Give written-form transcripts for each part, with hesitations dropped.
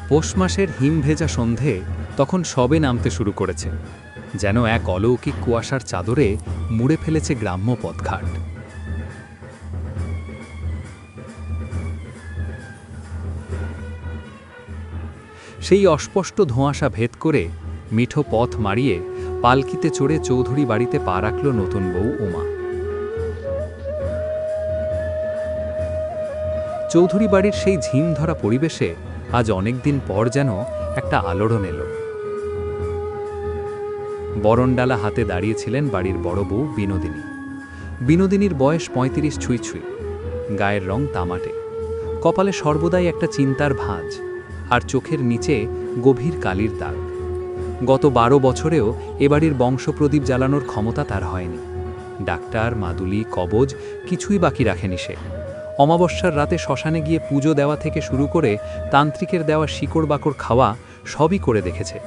পৌষ মাসের হিমভেজা সন্ধে তখন সবে নামতে শুরু করেছে, যেন এক অলৌকিক কুয়াশার চাদরে মুড়ে ফেলেছে গ্রাম্য পথঘাট। সেই অস্পষ্ট ধোঁয়াশা ভেদ করে মিঠো পথ মারিয়ে পালকিতে চড়ে চৌধুরী বাড়িতে পা রাখল নতুন বউ উমা। চৌধুরী বাড়ির সেই ঝিম ধরা পরিবেশে আজ অনেকদিন পর যেন একটা আলোড়ন এলো। বরণডালা হাতে দাঁড়িয়েছিলেন বাড়ির বড় বউ বিনোদিনী। বিনোদিনীর বয়স ৩৫ ছুঁই ছুঁই, গায়ের রং তামাটে, কপালে সর্বদাই একটা চিন্তার ভাঁজ, আর চোখের নিচে গভীর কালির দাগ। গত ১২ বছরেও এ বাড়ির বংশপ্রদীপ জ্বালানোর ক্ষমতা তার হয়নি। ডাক্তার, মাদুলি, কবজ কিছুই বাকি রাখেনি সে। অমাবস্যার রাতে শ্মশানে গিয়ে পুজো দেওয়া থেকে শুরু করে তান্ত্রিকের দেওয়া শিকড় বাকড় খাওয়া সবই করে দেখেছে,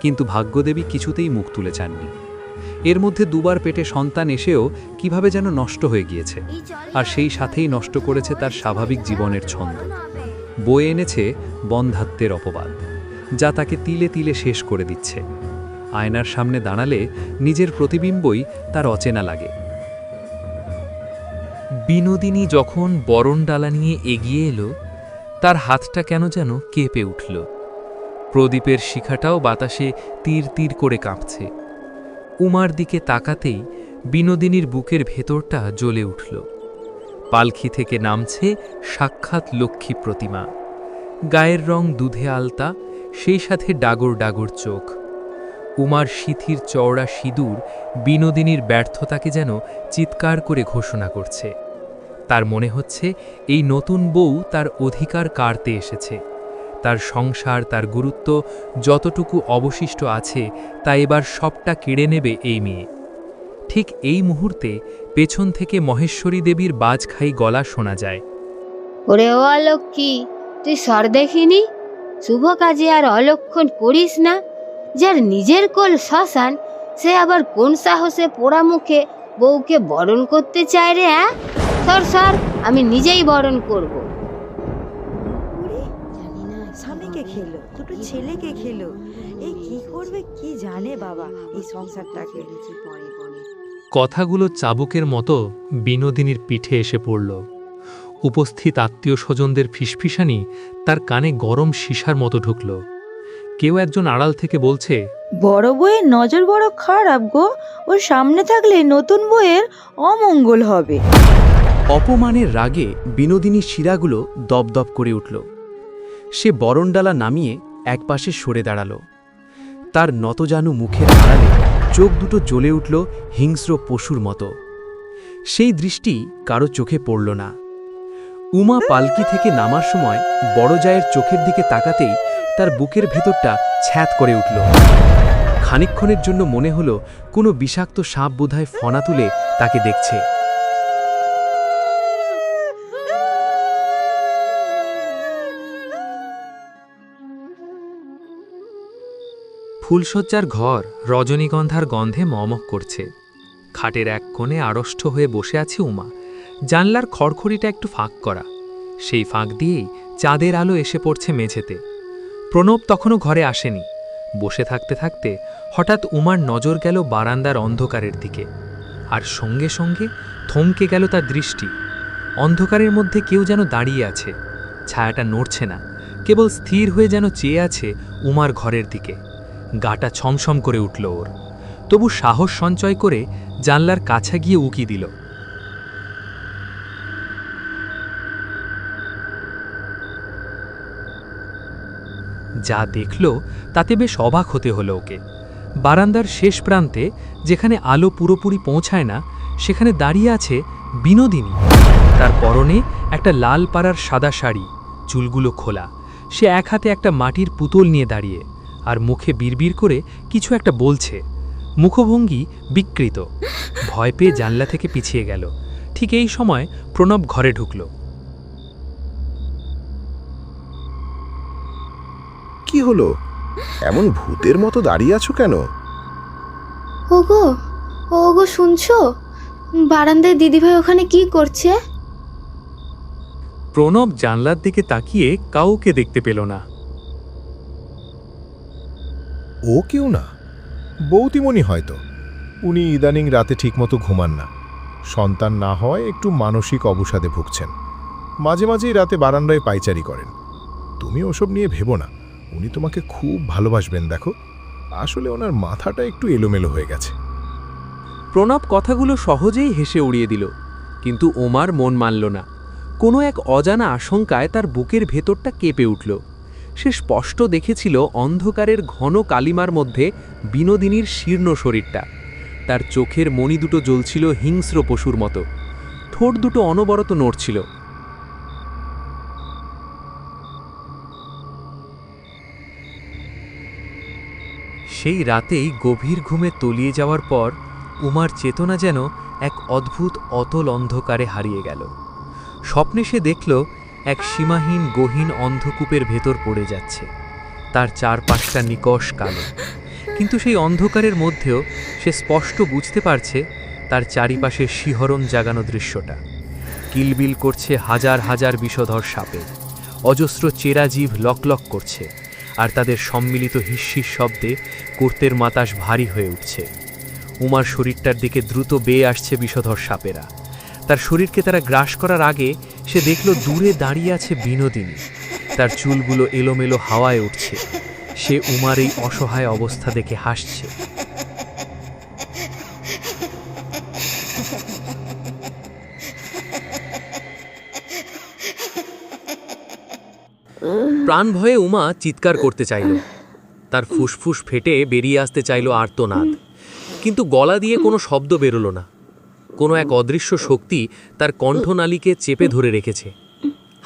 কিন্তু ভাগ্যদেবী কিছুতেই মুখ তুলে চাননি। এর মধ্যে দুবার পেটে সন্তান এসেও কিভাবে যেন নষ্ট হয়ে গিয়েছে, আর সেই সাথেই নষ্ট করেছে তার স্বাভাবিক জীবনের ছন্দ। বয়ে এনেছে বন্ধাত্বের অপবাদ, যা তাকে তিলে তিলে শেষ করে দিচ্ছে। আয়নার সামনে দাঁড়ালে নিজের প্রতিবিম্বই তার অচেনা লাগে। বিনোদিনী যখন বরণডালা নিয়ে এগিয়ে এলো, তার হাতটা কেন যেন কেঁপে উঠল। প্রদীপের শিখাটাও বাতাসে তীর তীর করে কাঁপছে। উমার দিকে তাকাতেই বিনোদিনীর বুকের ভেতরটা জ্বলে উঠল। পালকি থেকে নামছে সাক্ষাৎ লক্ষ্মী প্রতিমা। গায়ের রং দুধে আলতা, সেই সাথে ডাগর ডাগর চোখ। উমার সিথির চওড়া সিঁদুর বিনোদিনীর ব্যর্থতাকে যেন চিৎকার করে ঘোষণা করছে। তার মনে হচ্ছে এই নতুন বউ তার অধিকার কাড়তে এসেছে। তার সংসার, তার গুরুত্ব, যতটুকু অবশিষ্ট আছে তা এবার সবটা কেড়ে নেবে এই মেয়ে। ঠিক এই মুহূর্তে পেছন থেকে মহেশ্বরী দেবীর বাজখাই গলা শোনা যায়। ওরে ও অলক্ষী, তুই সর দেখিনি? শুভ কাজে আর অলক্ষণ করিস না। যার নিজের কোল শ্মশান, সে আবার কোন সাহসে পোড়া মুখে বউকে বরণ করতে চায় রে? হ্যাঁ, সর সর, আমি নিজেই বরণ করব। স্বামীকে খেলো, দুটো ছেলেকে খেলো, এই কি করবে কি জানে বাবা এই সংসারটাকে। কথাগুলো চাবুকের মতো বিনোদিনীর পিঠে এসে পড়ল। উপস্থিত আত্মীয় স্বজনদের ফিসফিসানি তার কানে গরম সীসার মতো ঢুকল। কেউ একজন আড়াল থেকে বলছে, বড় বউয়ের নজর বড় খারাপ গো, ওর সামনে থাকলে নতুন বউয়ের অমঙ্গল হবে। অপমানের রাগে বিনোদিনীর শিরাগুলো দপদপ করে উঠল। সে বরণডালা নামিয়ে একপাশে সরে দাঁড়াল। তার নতজানু মুখের আড়ালে চোখ দুটো জ্বলে উঠল হিংস্র পশুর মতো। সেই দৃষ্টি কারো চোখে পড়ল না। উমা পালকি থেকে নামার সময় বড় জায়ের চোখের দিকে তাকাতেই তার বুকের ভেতরটা ছ্যাঁত করে উঠল। খানিকক্ষণের জন্য মনে হল কোনো বিষাক্ত সাপ বোধহয় ফনা তুলে তাকে দেখছে। ফুলশয্যার ঘর রজনীগন্ধার গন্ধে মমক করছে। খাটের এক কোণে আড়ষ্ট হয়ে বসে আছে উমা। জানলার খড়খড়িটা একটু ফাঁক করা, সেই ফাঁক দিয়েই চাঁদের আলো এসে পড়ছে মেঝেতে। প্রণব তখনও ঘরে আসেনি। বসে থাকতে থাকতে হঠাৎ উমার নজর গেল বারান্দার অন্ধকারের দিকে, আর সঙ্গে সঙ্গে থমকে গেল তার দৃষ্টি। অন্ধকারের মধ্যে কেউ যেন দাঁড়িয়ে আছে, ছায়াটা নড়ছে না, কেবল স্থির হয়ে যেন চেয়ে আছে উমার ঘরের দিকে। গাটা ছমছম করে উঠল ওর, তবু সাহস সঞ্চয় করে জানলার কাছে গিয়ে উকি দিল। যা দেখল তাতে বেশ অবাক হতে হলো ওকে। বারান্দার শেষ প্রান্তে, যেখানে আলো পুরোপুরি পৌঁছায় না, সেখানে দাঁড়িয়ে আছে বিনোদিনী। তার পরনে একটা লাল পাড়ার সাদা শাড়ি, চুলগুলো খোলা। সে এক হাতে একটা মাটির পুতুল নিয়ে দাঁড়িয়ে, আর মুখে বিড়বিড় করে কিছু একটা বলছে। মুখভঙ্গি বিকৃত। ভয় পেয়ে জানলা থেকে পিছিয়ে গেল। ঠিক এই সময় প্রণব ঘরে ঢুকল। কি হলো? এমন ভূতের মতো দাঁড়িয়ে আছো কেন? ওগো, ওগো শুনছো? বারান্দায় দিদিভাই ওখানে কি করছে? প্রণব জানলার দিকে তাকিয়ে কাউকে দেখতে পেল না। ও কেউ না, বৌতিমণি হয়তো। উনি ইদানিং রাতে ঠিকমতো ঘুমান না, সন্তান না হয় একটু মানসিক অবসাদে ভুগছেন। মাঝে মাঝেই রাতে বারান্দায় পায়চারি করেন। তুমি ওসব নিয়ে ভেবো না, উনি তোমাকে খুব ভালোবাসবেন। দেখো, আসলে ওনার মাথাটা একটু এলোমেলো হয়ে গেছে। প্রণব কথাগুলো সহজেই হেসে উড়িয়ে দিল, কিন্তু ওমার মন মানল না। কোনো এক অজানা আশঙ্কায় তার বুকের ভেতরটা কেঁপে উঠল। সে স্পষ্ট দেখেছিল অন্ধকারের ঘন কালিমার মধ্যে বিনোদিনীর শীর্ণ শরীরটা। তার চোখের মণি দুটো জ্বলছিল হিংস্র পশুর মতো, ঠোঁট দুটো অনবরত নড়ছিল। সেই রাতেই গভীর ঘুমে তলিয়ে যাওয়ার পর উমার চেতনা যেন এক অদ্ভুত অতল অন্ধকারে হারিয়ে গেল। স্বপ্নে সে দেখল এক সীমাহীন গহীন অন্ধকূপের ভেতর পড়ে যাচ্ছে, তার চারপাশটা নিকষ কালো। কিন্তু সেই অন্ধকারের মধ্যেও সে স্পষ্ট বুঝতে পারছে তার চারিপাশে শিহরণ জাগানো দৃশ্যটা। কিলবিল করছে হাজার হাজার বিষধর সাপে, অজস্র চেরা জীব লকলক করছে, আর তাদের সম্মিলিত হিস্যির শব্দে কর্তের মাতাস ভারী হয়ে উঠছে। উমার শরীরটার দিকে দ্রুত বেয়ে আসছে বিষধর সাপেরা। তার শরীরকে তারা গ্রাস করার আগে সে দেখল দূরে দাঁড়িয়ে আছে বিনোদিনী। তার চুলগুলো এলোমেলো হাওয়ায় উঠছে। সে উমার এই অসহায় অবস্থা দেখে হাসছে। প্রাণ ভয়ে উমা চিৎকার করতে চাইল, তার ফুসফুস ফেটে বেরিয়ে আসতে চাইল আর্তনাদ, কিন্তু গলা দিয়ে কোনো শব্দ বেরোল না। কোনো এক অদৃশ্য শক্তি তার কণ্ঠনালীকে চেপে ধরে রেখেছে।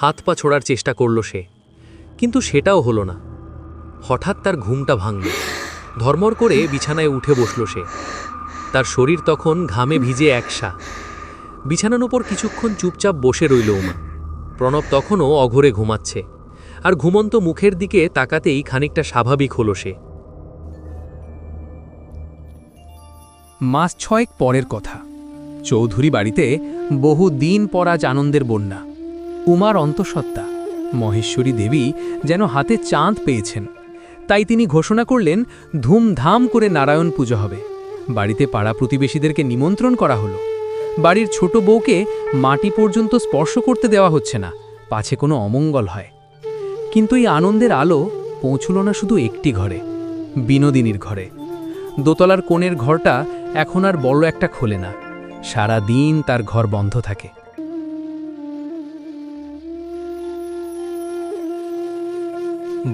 হাত পা ছোড়ার চেষ্টা করল সে, কিন্তু সেটাও হলো না। হঠাৎ তার ঘুমটা ভাঙল। ধর্মর করে বিছানায় উঠে বসল সে। তার শরীর তখন ঘামে ভিজে একসা। বিছানার ওপর কিছুক্ষণ চুপচাপ বসে রইল উমা। প্রণব তখনও অঘরে ঘুমাচ্ছে, আর ঘুমন্ত মুখের দিকে তাকাতেই খানিকটা স্বাভাবিক হল সে। মাস 6 পরের কথা। চৌধুরী বাড়িতে বহু দিন পর আজ আনন্দের বন্যা। উমার অন্তঃসত্ত্বা মহেশ্বরী দেবী যেন হাতে চাঁদ পেয়েছেন। তাই তিনি ঘোষণা করলেন ধুমধাম করে নারায়ণ পুজো হবে। বাড়িতে পাড়া প্রতিবেশীদেরকে নিমন্ত্রণ করা হলো। বাড়ির ছোট বউকে মাটি পর্যন্ত স্পর্শ করতে দেওয়া হচ্ছে না, পাছে কোনো অমঙ্গল হয়। কিন্তু এই আনন্দের আলো পৌঁছল না শুধু একটি ঘরে, বিনোদিনীর ঘরে। দোতলার কোণের ঘরটা এখন আর বড় একটা খোলে না, সারা দিন তার ঘর বন্ধ থাকে।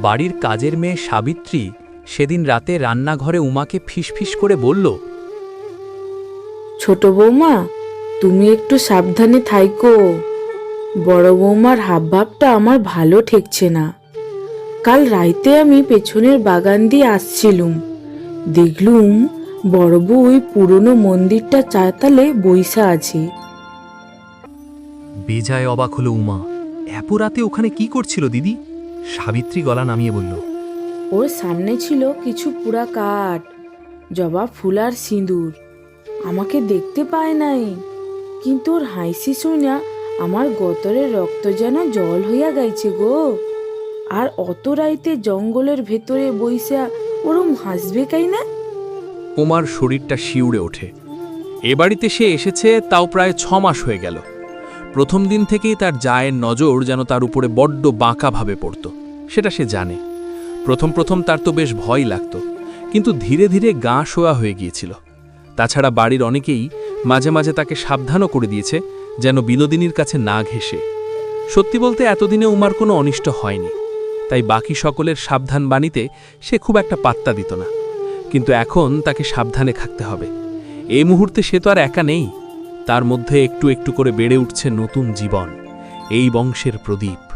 বাড়ির কাজের মেয়ে সাবিত্রী সেদিন রাতে রান্নাঘরে উমাকে ফিসফিস করে বলল, ছোট বৌমা, তুমি একটু সাবধানে থাইকো। বড় বৌমার হাবভাবটা আমার ভালো ঠেকছে না। কাল রাইতে আমি পেছনের বাগান দিয়ে আসছিলুম, দেখলুম বড় বউ ওই পুরনো মন্দিরটা চাতালে বইসা আছে। বেজায় অবাক হলো উমা। এত রাতে ওখানে কি করছিল দিদি? সাবিত্রী গলা নামিয়ে বলল, ওর সামনে ছিল কিছু পুরা কাঠ, জবা ফুল আর সিঁদুর। আমাকে দেখতে পায় নাই, কিন্তু ওর হাসি শুনা আমার গতরের রক্ত যেন জল হইয়া গাইছে গো। আর অত রাইতে জঙ্গলের ভেতরে বইসা ওরম হাসবে কাই না? উমার শরীরটা শিউরে ওঠে। এ বাড়িতে সে এসেছে তাও প্রায় 6 মাস হয়ে গেল। প্রথম দিন থেকেই তার জায়ের নজর যেন তার উপরে বড্ড বাঁকাভাবে পড়ত, সেটা সে জানে। প্রথম তার তো বেশ ভয় লাগত, কিন্তু ধীরে ধীরে গা শোয়া হয়ে গিয়েছিল। তাছাড়া বাড়ির অনেকেই মাঝে মাঝে তাকে সাবধানও করে দিয়েছে যেন বিনোদিনীর কাছে না ঘেঁষে। সত্যি বলতে এতদিনে উমার কোনো অনিষ্ট হয়নি, তাই বাকি সকলের সাবধান বাণীতে সে খুব একটা পাত্তা দিত না। কিন্তু এখন তাকে সাবধানে থাকতে হবে। এই মুহূর্তে সে তো আর একা নেই, তার মধ্যে একটু একটু করে বেড়ে উঠছে নতুন জীবন, এই বংশের প্রদীপ।